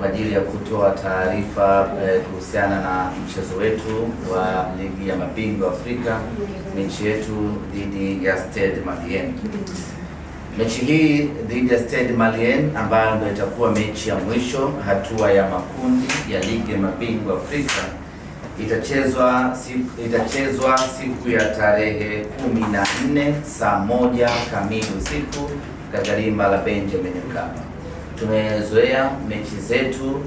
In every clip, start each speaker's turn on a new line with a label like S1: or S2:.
S1: kwa ajili ya kutoa taarifa kuhusiana na mchezo wetu wa ligi ya mabingwa Afrika, mechi yetu dhidi ya Stade Malien. Mechi hii dhidi ya Stade Malien ambayo ndio itakuwa mechi ya mwisho hatua ya makundi ya ligi ya mabingwa Afrika itachezwa siku ya tarehe 14 saa 1 kamili usiku katika dimba la Benjamin Mkapa. Tumezoea mechi zetu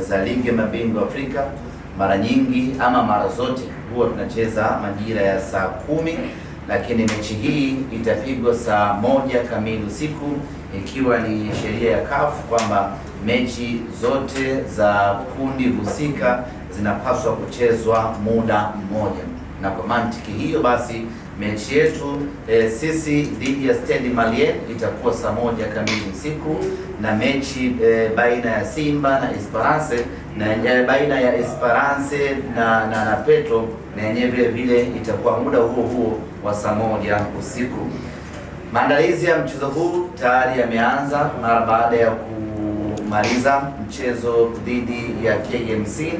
S1: za ligi ya mabingwa Afrika mara nyingi ama mara zote huwa tunacheza majira ya saa 10, lakini mechi hii itapigwa saa 1 kamili usiku, ikiwa ni sheria ya CAF kwamba mechi zote za kundi husika zinapaswa kuchezwa muda mmoja, na kwa mantiki hiyo basi mechi yetu sisi dhidi ya Stade Malien itakuwa saa 1 kamili usiku, na mechi baina ya Simba na Esperance na baina ya Esperance na Petro na yenyewe vile vile itakuwa muda huo wa saa 1 usiku. Maandalizi ya mchezo huu tayari yameanza mara baada ya kumaliza mchezo dhidi ya KMC.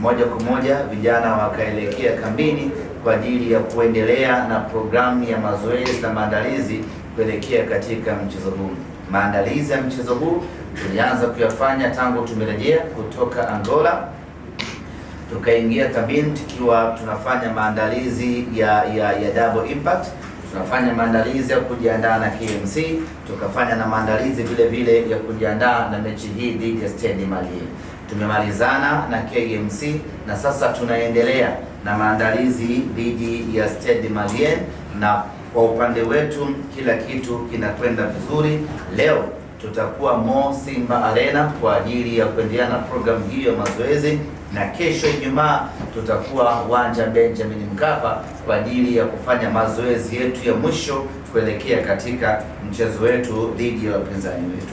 S1: Moja kwa moja vijana wakaelekea kambini kwa ajili ya kuendelea na programu ya mazoezi na maandalizi kuelekea katika mchezo huu. Maandalizi ya mchezo huu tulianza kuyafanya tangu tumerejea kutoka Angola, tukaingia kambini tukiwa tunafanya maandalizi ya Double Impact, tunafanya maandalizi ya kujiandaa na KMC, tukafanya na maandalizi vile vile ya kujiandaa na mechi hii dhidi ya Stade Malien. Tumemalizana na KMC na sasa tunaendelea na maandalizi dhidi ya Stade Malien, na kwa upande wetu kila kitu kinakwenda vizuri. Leo tutakuwa Mo Simba Arena kwa ajili ya kuendelea na programu hiyo ya mazoezi, na kesho Ijumaa tutakuwa uwanja Benjamin Mkapa kwa ajili ya kufanya mazoezi yetu ya mwisho kuelekea katika mchezo wetu dhidi ya wapinzani wetu.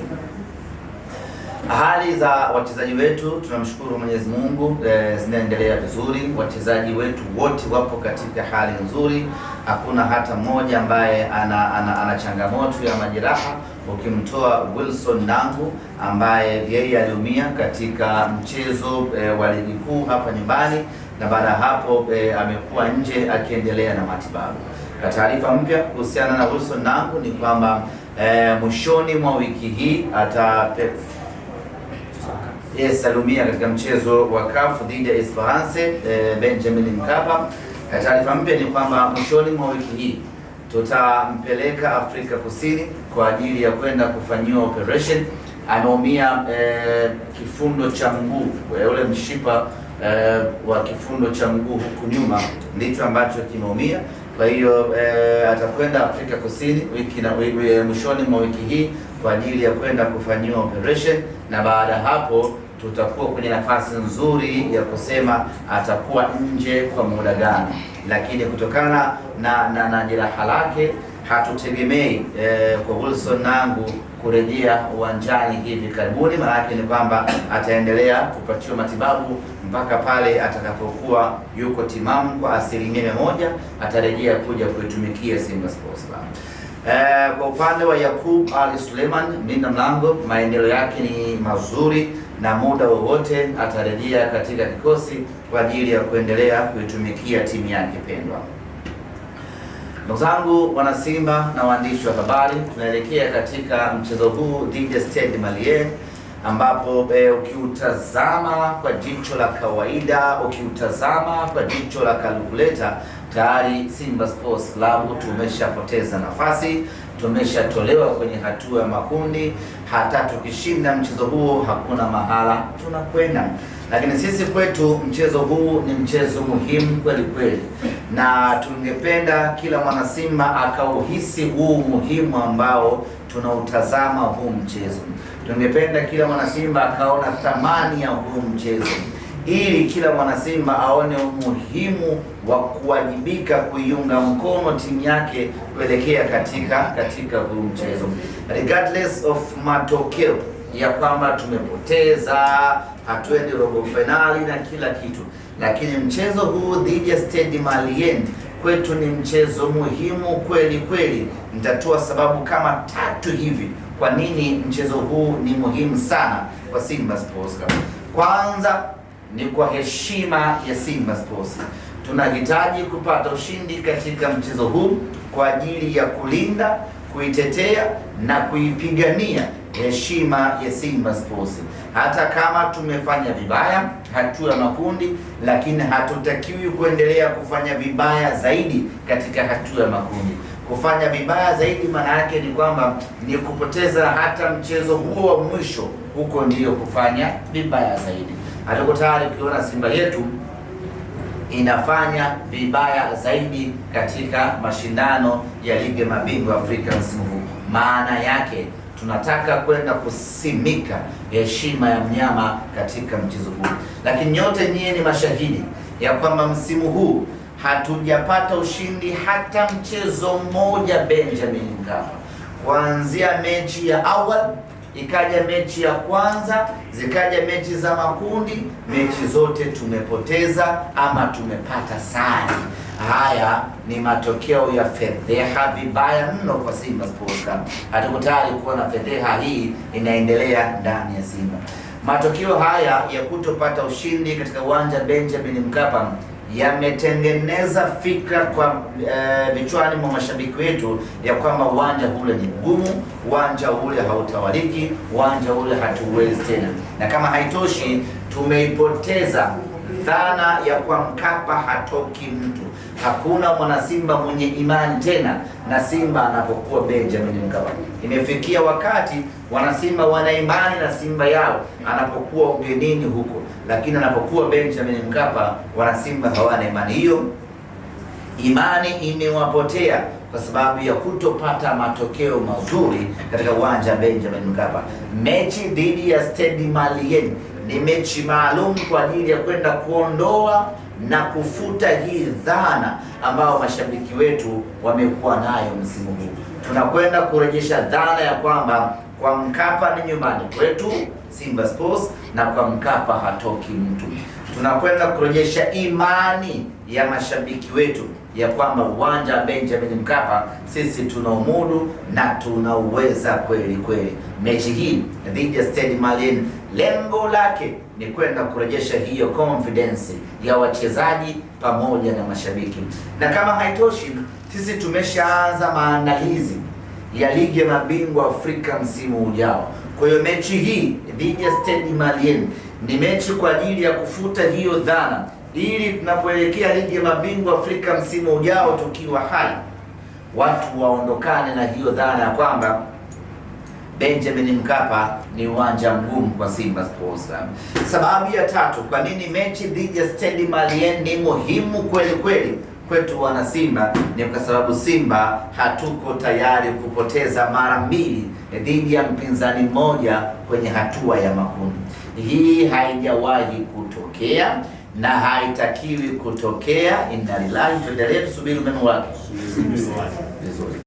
S1: Hali za wachezaji wetu tunamshukuru Mwenyezi Mungu, zinaendelea vizuri. Wachezaji wetu wote wapo katika hali nzuri, hakuna hata mmoja ambaye ana changamoto ya majeraha, ukimtoa Wilson Nangu ambaye yeye aliumia katika mchezo wa ligi kuu hapa nyumbani, na baada ya hapo amekuwa nje akiendelea na matibabu. Kwa taarifa mpya kuhusiana na Wilson Nangu ni kwamba mwishoni mwa wiki hii salumia katika mchezo wa CAF dhidi ya Esperance Benjamin Mkapa. Taarifa mpya ni kwamba mwishoni mwa wiki hii tutampeleka Afrika Kusini kwa ajili ya kwenda kufanyiwa operation. Ameumia kifundo cha mguu, ule mshipa wa kifundo cha mguu huku nyuma ndicho ambacho kimeumia. Kwa hiyo atakwenda Afrika Kusini mwishoni mwa wiki hii kwa ajili ya kwenda kufanyiwa operation, na baada hapo tutakuwa kwenye nafasi nzuri ya kusema atakuwa nje kwa muda gani, lakini kutokana na jeraha lake hatutegemei kwa Wilson Nangu kurejea uwanjani hivi karibuni. Maana yake ni kwamba ataendelea kupatiwa matibabu mpaka pale atakapokuwa yuko timamu kwa 100%, atarejea kuja kuitumikia Simba Sports Club. Kwa upande wa Yakub Ali Suleiman mlinda mlango, maendeleo yake ni mazuri na muda wowote atarejea katika kikosi kwa ajili ya kuendelea kuitumikia timu yake pendwa. Ndugu zangu wana Simba na waandishi wa habari, tunaelekea katika mchezo huu dhidi ya Stade Malien, ambapo ukiutazama kwa jicho la kawaida, ukiutazama kwa jicho la kalkuleta, tayari Simba Sports Club tumeshapoteza nafasi, tumeshatolewa kwenye hatua ya makundi. Hata tukishinda mchezo huo hakuna mahala tunakwenda, lakini sisi kwetu mchezo huu ni mchezo muhimu kweli kweli, na tungependa kila mwana Simba akauhisi huu muhimu ambao tunautazama huu mchezo. Tungependa kila mwana Simba akaona thamani ya huu mchezo, ili kila mwana Simba aone umuhimu wa kuwajibika kuiunga mkono timu yake kuelekea katika huu mchezo, regardless of matokeo ya kwamba tumepoteza, hatuendi robo finali na kila kitu, lakini mchezo huu dhidi ya Stade Malien kwetu ni mchezo muhimu kweli kweli. Nitatoa sababu kama 3 hivi kwa nini mchezo huu ni muhimu sana kwa Simba Sports Club. Kwanza ni kwa heshima ya Simba Sports. Tunahitaji kupata ushindi katika mchezo huu kwa ajili ya kulinda, kuitetea na kuipigania heshima ya Simba Sports. Hata kama tumefanya vibaya hatua ya makundi, lakini hatutakiwi kuendelea kufanya vibaya zaidi katika hatua ya makundi. Kufanya vibaya zaidi maana yake ni kwamba ni kupoteza hata mchezo huo wa mwisho, huko ndiyo kufanya vibaya zaidi. Hatuko tayari kuona Simba yetu inafanya vibaya zaidi katika mashindano ya ligi ya mabingwa Afrika msimu huu. Maana yake tunataka kwenda kusimika heshima ya mnyama katika mchezo huu. Lakini nyote nyie ni mashahidi ya kwamba msimu huu hatujapata ushindi hata mchezo mmoja Benjamin Mkapa. Kuanzia mechi ya awali, ikaja mechi ya kwanza, zikaja mechi za makundi, mechi zote tumepoteza ama tumepata sare. Haya ni matokeo ya fedheha vibaya mno kwa Simba Sports Club. Hatuko tayari kuona fedheha hii inaendelea ndani ya Simba. Matokeo haya ya kutopata ushindi katika uwanja Benjamin Mkapa yametengeneza fikra kwa vichwani mwa mashabiki wetu ya kwamba uwanja ule ni mgumu, uwanja ule hautawaliki, uwanja ule hatuwezi tena. Na kama haitoshi, tumeipoteza dhana ya kwa Mkapa hatoki mtu. Hakuna mwana Simba mwenye imani tena na Simba anapokuwa Benjamin Mkapa. Imefikia wakati wana Simba wana imani na Simba yao anapokuwa ugenini huko, lakini anapokuwa Benjamin Mkapa wana Simba hawana imani. Hiyo imani imewapotea kwa sababu ya kutopata matokeo mazuri katika uwanja wa Benjamin Mkapa. Mechi dhidi ya Stade Malien ni mechi maalum kwa ajili ya kwenda kuondoa na kufuta hii dhana ambayo mashabiki wetu wamekuwa nayo msimu huu. Tunakwenda kurejesha dhana ya kwamba kwa Mkapa ni nyumbani kwetu Simba Sports na kwa Mkapa hatoki mtu. Tunakwenda kurejesha imani ya mashabiki wetu ya kwamba uwanja wa Benjamin Mkapa sisi tunaumudu na tunauweza kweli kweli. Mechi hii dhidi ya Stade Malien lengo lake ni kwenda kurejesha hiyo confidence ya wachezaji pamoja na mashabiki. Na kama haitoshi, sisi tumeshaanza maandalizi ya ligi ya mabingwa Afrika msimu ujao. Kwa hiyo mechi hii dhidi ya Stade Malien ni mechi kwa ajili ya kufuta hiyo dhana, ili tunapoelekea ligi ya mabingwa Afrika msimu ujao tukiwa hai, watu waondokane na hiyo dhana ya kwamba Benjamin Mkapa ni uwanja mgumu kwa Simba Sports Club. Sababu ya tatu kwa nini mechi dhidi ya Stade Malien ni muhimu kweli kweli kwetu wana Simba ni kwa sababu Simba hatuko tayari kupoteza mara mbili dhidi ya mpinzani mmoja kwenye hatua ya makundi. Hii haijawahi kutokea na haitakiwi kutokea. Inna lillahi, tuendelee tusubiri umeme wake.